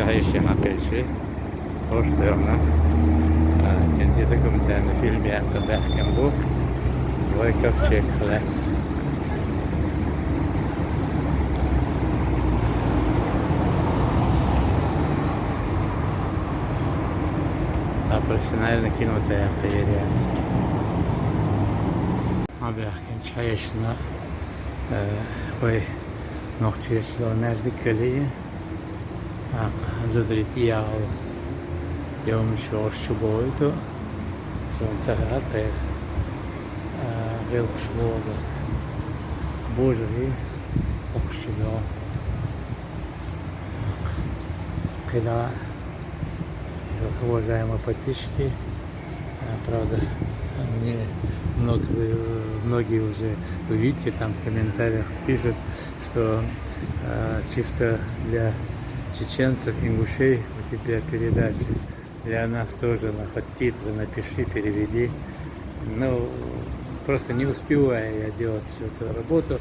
bürgerlichen Appelschee. Розширена. Кінці документальний фільм «Як Беркем був», «Твой ковчег Лев». Profesyonel kinoteateri. Abi genç yaşında ve noktası verdik kaleyi. Zaдрітіяв йомшо шубойто, сонцегате, вилк шубойто, божеві, окшубо. Когда уважаемые подписчики, правда, мне многие уже увидите, там в комментариях пишут, что чисто для чеченцев, ингушей у тебя передача, для нас тоже, хоть титры напиши, переведи. Ну, просто не успеваю я делать всю эту работу,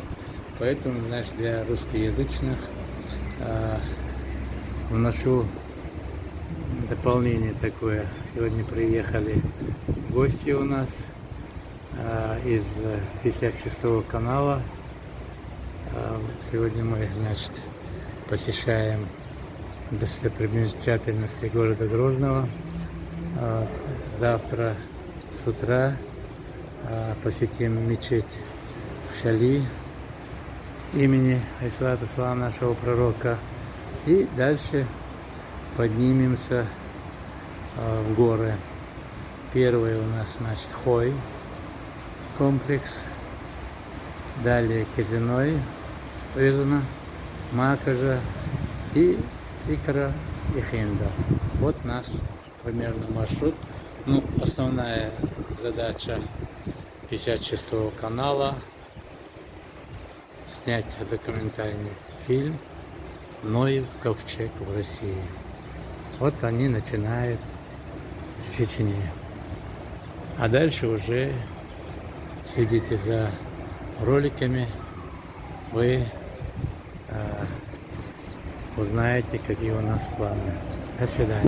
поэтому, значит, для русскоязычных вношу дополнение такое. Сегодня приехали гости у нас из 56-го канала. Сегодня мы, значит, посещаем достопримечательности города Грозного. Завтра с утра посетим мечеть в Шали имени Айслата Салам, нашего пророка. И дальше поднимемся в горы. Первый у нас, значит, Хой комплекс. Далее Кизиной, Изна, Макажа и Цикара и Хинда. Вот наш примерно маршрут. Ну, основная задача 56-го канала снять документальный фильм «Ноев ковчег в России». Вот они начинают с Чечни. А дальше уже следите за роликами, вы узнаете, какие у нас планы. До свидания.